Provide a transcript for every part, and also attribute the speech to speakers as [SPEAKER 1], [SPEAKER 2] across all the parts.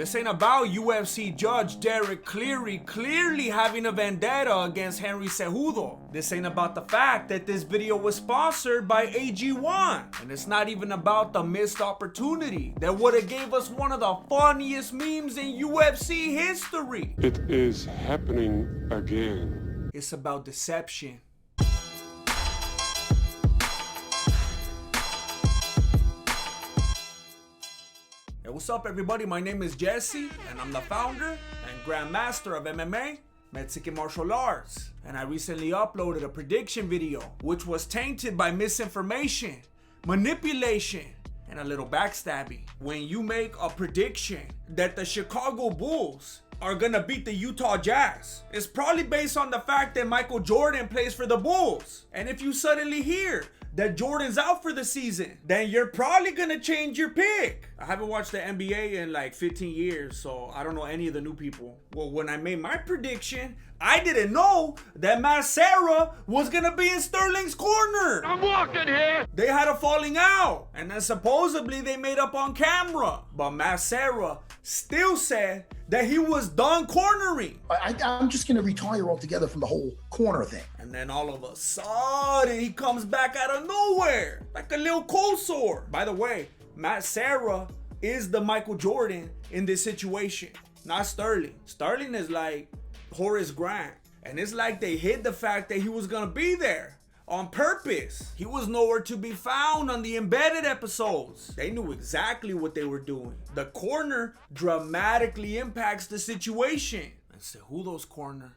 [SPEAKER 1] This ain't about UFC judge Derek Cleary clearly having a vendetta against Henry Cejudo. This ain't about the fact that this video was sponsored by AG1. And it's not even about the missed opportunity that would have gave us one of the funniest memes in UFC history.
[SPEAKER 2] It is happening again.
[SPEAKER 1] It's about deception. Hey, what's up everybody? My name is Jesse and I'm the founder and grandmaster of MMA, Mexican martial arts. And I recently uploaded a prediction video which was tainted by misinformation, manipulation, and a little backstabbing. When you make a prediction that the Chicago Bulls are gonna beat the Utah Jazz, it's probably based on the fact that Michael Jordan plays for the Bulls. And if you suddenly hear that Jordan's out for the season, then you're probably gonna change your pick. I haven't watched the NBA in like 15 years, so I don't know any of the new people. Well, when I made my prediction, I didn't know that Matt Serra was gonna be in Sterling's corner.
[SPEAKER 3] I'm walking here.
[SPEAKER 1] They had a falling out, and then supposedly they made up on camera. But Matt Serra still said that he was done cornering.
[SPEAKER 4] I'm just going to retire altogether from the whole corner thing.
[SPEAKER 1] And then all of a sudden, he comes back out of nowhere, like a little cold sore. By the way, Matt Serra is the Michael Jordan in this situation, not Sterling. Sterling is like Horace Grant. And it's like they hid the fact that he was going to be there on purpose. He was nowhere to be found on the embedded episodes. They knew exactly what they were doing. The corner dramatically impacts the situation. And Cejudo's corner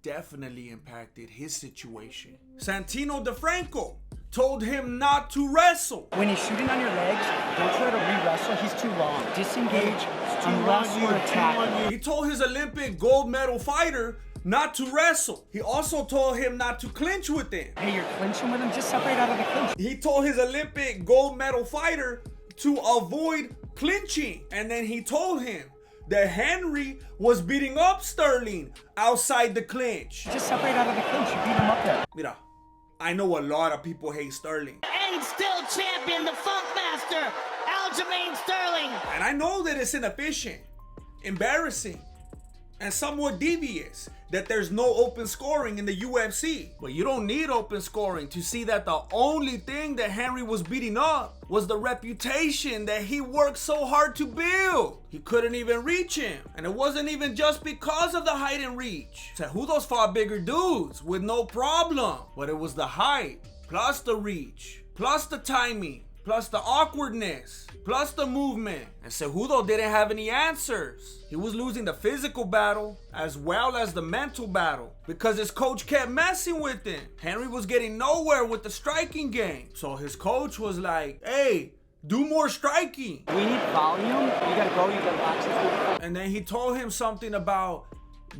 [SPEAKER 1] definitely impacted his situation. Santino DeFranco told him not to wrestle.
[SPEAKER 5] When he's shooting on your legs, don't try to re-wrestle. He's too long. Disengage unless we're attacking.
[SPEAKER 1] He told his Olympic gold medal fighter not to wrestle. He also told him not to clinch with him.
[SPEAKER 5] Hey, you're clinching with him? Just separate out of the clinch.
[SPEAKER 1] He told his Olympic gold medal fighter to avoid clinching. And then he told him that Henry was beating up Sterling outside the clinch.
[SPEAKER 5] Just separate out of the clinch. You beat him up there.
[SPEAKER 1] Mira, I know a lot of people hate Sterling.
[SPEAKER 6] And still champion, the Funk Master, Aljamain Sterling.
[SPEAKER 1] And I know that it's inefficient, embarrassing, and somewhat devious that there's no open scoring in the UFC. But you don't need open scoring to see that the only thing that Henry was beating up was the reputation that he worked so hard to build. He couldn't even reach him. And it wasn't even just because of the height and reach. Cejudo's fought bigger dudes with no problem. But it was the height, plus the reach, plus the timing, plus the awkwardness, plus the movement. And Cejudo didn't have any answers. He was losing the physical battle as well as the mental battle because his coach kept messing with him. Henry was getting nowhere with the striking game. So his coach was like, hey, do more striking.
[SPEAKER 5] We need volume. You gotta go, you gotta box.
[SPEAKER 1] And then he told him something about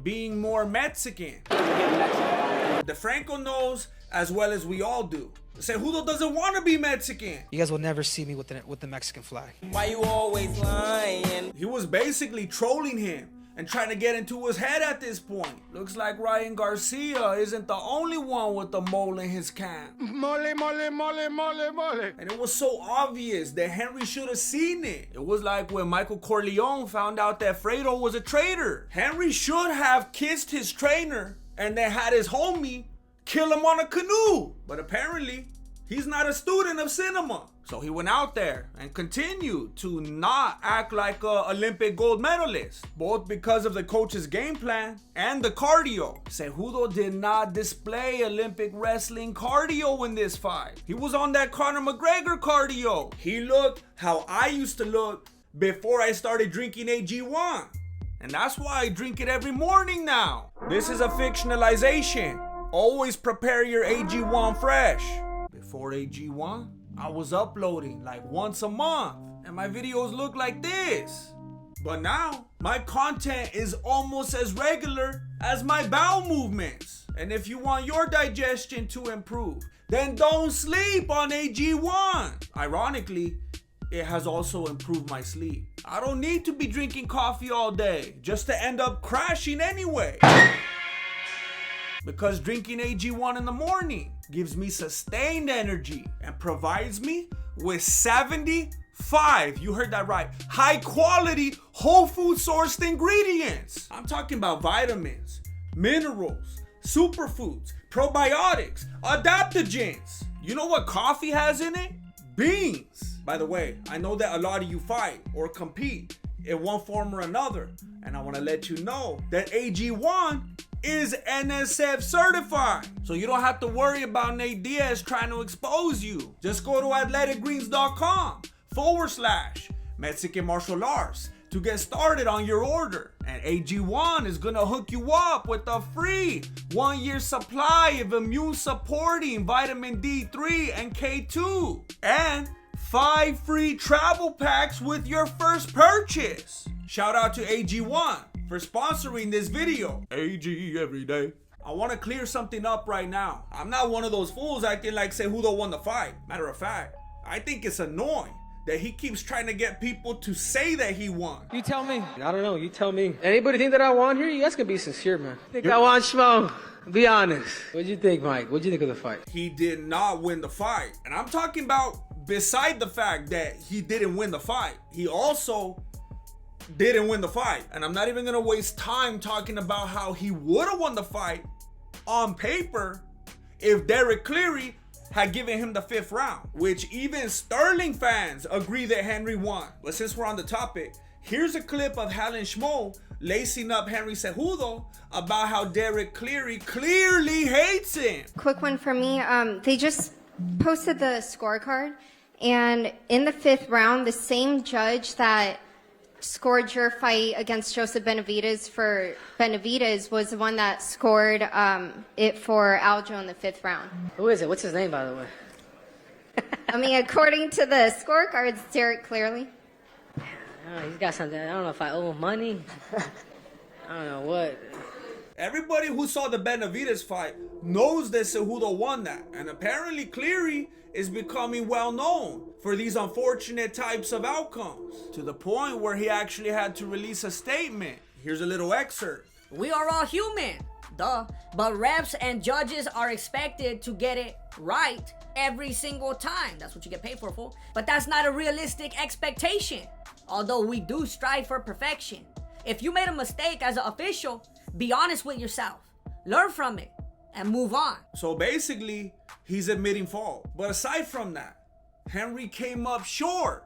[SPEAKER 1] being more Mexican. DeFranco knows as well as we all do. Cejudo doesn't want to be Mexican.
[SPEAKER 7] You guys will never see me with the Mexican flag.
[SPEAKER 6] Why you always lying?
[SPEAKER 1] He was basically trolling him and trying to get into his head at this point. Looks like Ryan Garcia isn't the only one with the mole in his camp.
[SPEAKER 3] Mole, mole, mole, mole, mole.
[SPEAKER 1] And it was so obvious that Henry should have seen it. It was like when Michael Corleone found out that Fredo was a traitor. Henry should have kissed his trainer and then had his homie kill him on a canoe. But apparently, he's not a student of cinema. So he went out there and continued to not act like a Olympic gold medalist, both because of the coach's game plan and the cardio. Cejudo did not display Olympic wrestling cardio in this fight. He was on that Conor McGregor cardio. He looked how I used to look before I started drinking AG1. And that's why I drink it every morning now. This is a fictionalization. Always prepare your AG1 fresh. Before AG1, I was uploading like once a month and my videos look like this. But now, my content is almost as regular as my bowel movements. And if you want your digestion to improve, then don't sleep on AG1. Ironically, it has also improved my sleep. I don't need to be drinking coffee all day just to end up crashing anyway. Because drinking AG1 in the morning gives me sustained energy and provides me with 70 5, you heard that right, high quality, whole food sourced ingredients. I'm talking about vitamins, minerals, superfoods, probiotics, adaptogens. You know what coffee has in it? Beans. By the way, I know that a lot of you fight or compete in one form or another, and I want to let you know that AG1 is NSF certified, so you don't have to worry about Nate Diaz trying to expose you. Just go to athleticgreens.com/Mexican martial arts to get started on your order, and AG1 is gonna hook you up with a free 1-year supply of immune supporting vitamin D3 and K2 and 5 free travel packs with your first purchase. Shout out to AG1 for sponsoring this video. AG every day. I want to clear something up right now. I'm not one of those fools acting like Cejudo won the fight. Matter of fact, I think it's annoying that he keeps trying to get people to say that he won.
[SPEAKER 8] You tell me. I don't know. You tell me. Anybody think that I won here? You guys can be sincere, man. Think I won, Schmo? Be honest. What'd you think, Mike? What'd you think of the fight?
[SPEAKER 1] He did not win the fight. And I'm talking about beside the fact that he didn't win the fight, he also didn't win the fight. And I'm not even gonna waste time talking about how he would have won the fight on paper if Derek Cleary had given him the 5th round, which even Sterling fans agree that Henry won. But since we're on the topic, here's a clip of Helen Schmo lacing up Henry Cejudo about how Derek Cleary clearly hates him.
[SPEAKER 9] Quick one for me. They just posted the scorecard, and in the 5th round, the same judge that scored your fight against Joseph Benavidez for Benavidez was the one that scored it for Aljo in the 5th round.
[SPEAKER 8] Who is it? What's his name, by the way?
[SPEAKER 9] I mean, according to the scorecards, Derek Clearly.
[SPEAKER 8] He's got something. I don't know if I owe him money. I don't know what.
[SPEAKER 1] Everybody who saw the Benavidez fight knows that Cejudo won that. And apparently Cleary is becoming well known for these unfortunate types of outcomes, to the point where he actually had to release a statement. Here's a little excerpt.
[SPEAKER 10] We are all human, duh. But refs and judges are expected to get it right every single time. That's what you get paid for, fool. But that's not a realistic expectation, although we do strive for perfection. If you made a mistake as an official, be honest with yourself, learn from it, and move on.
[SPEAKER 1] So basically, he's admitting fault. But aside from that, Henry came up short.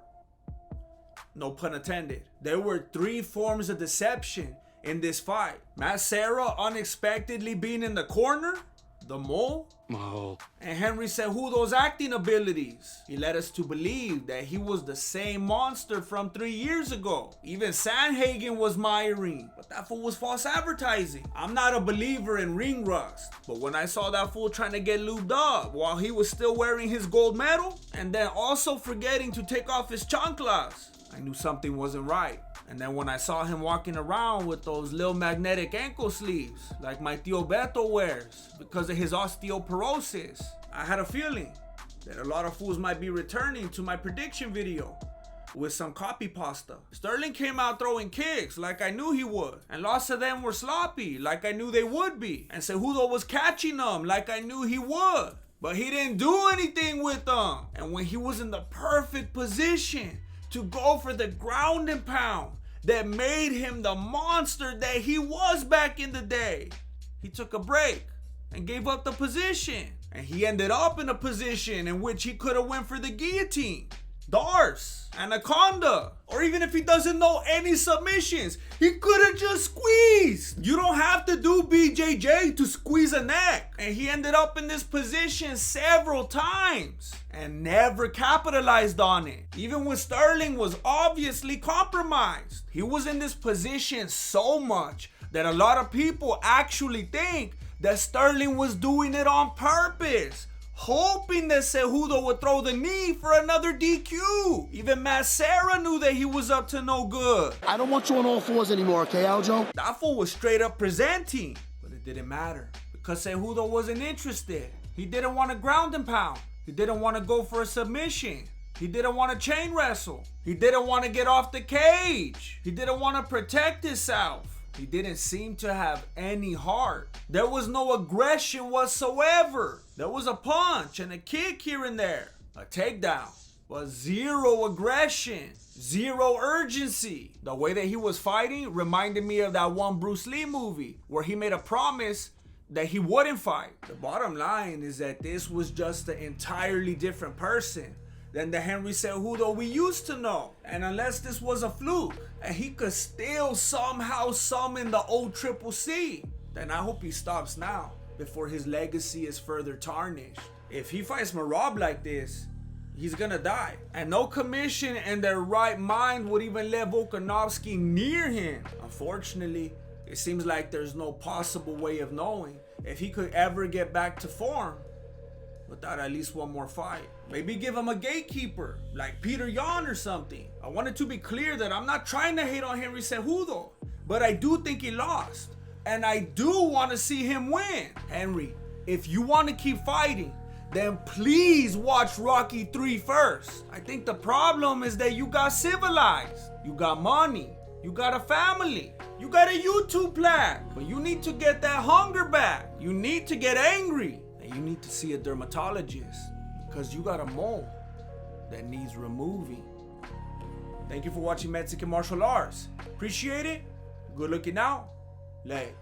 [SPEAKER 1] No pun intended. There were 3 forms of deception in this fight. Matt Serra unexpectedly being in the corner, the mole, and Henry Cejudo's acting abilities. He led us to believe that he was the same monster from 3 years ago. Even Sandhagen was miring, but that fool was false advertising. I'm not a believer in ring rust, but when I saw that fool trying to get lubed up while he was still wearing his gold medal, and then also forgetting to take off his chanclas, I knew something wasn't right. And then when I saw him walking around with those little magnetic ankle sleeves like my Tío Beto wears because of his osteoporosis, I had a feeling that a lot of fools might be returning to my prediction video with some copy pasta. Sterling came out throwing kicks like I knew he would, and lots of them were sloppy like I knew they would be, and Cejudo was catching them like I knew he would, but he didn't do anything with them. And when he was in the perfect position to go for the ground and pound that made him the monster that he was back in the day, he took a break and gave up the position. And he ended up in a position in which he could have went for the guillotine, Darce, Anaconda, or even if he doesn't know any submissions, he could have just squeezed. You don't have to do BJJ to squeeze a neck. And he ended up in this position several times and never capitalized on it. Even when Sterling was obviously compromised, he was in this position so much that a lot of people actually think that Sterling was doing it on purpose, hoping that Cejudo would throw the knee for another DQ. Even Matt Serra knew that he was up to no good.
[SPEAKER 4] I don't want you on all fours anymore, okay, Aljo?
[SPEAKER 1] That fool was straight up presenting, but it didn't matter because Cejudo wasn't interested. He didn't want to ground and pound. He didn't want to go for a submission. He didn't want to chain wrestle. He didn't want to get off the cage. He didn't want to protect himself. He didn't seem to have any heart. There was no aggression whatsoever. There was a punch and a kick here and there, a takedown, was zero aggression, zero urgency. The way that he was fighting reminded me of that one Bruce Lee movie where he made a promise that he wouldn't fight. The bottom line is that this was just an entirely different person than the Henry Cejudo we used to know. And unless this was a fluke and he could still somehow summon the old Triple C, then I hope he stops now before his legacy is further tarnished. If he fights Merab like this, he's gonna die. And no commission in their right mind would even let Volkanovski near him. Unfortunately, it seems like there's no possible way of knowing if he could ever get back to form without at least one more fight. Maybe give him a gatekeeper, like Peter Yan or something. I wanted to be clear that I'm not trying to hate on Henry Cejudo, but I do think he lost. And I do want to see him win. Henry, if you want to keep fighting, then please watch Rocky 3 first. I think the problem is that you got civilized. You got money. You got a family. You got a YouTube plan. But you need to get that hunger back. You need to get angry. And you need to see a dermatologist. Because you got a mole that needs removing. Thank you for watching Mexican Martial Arts. Appreciate it. Good looking out. Lay.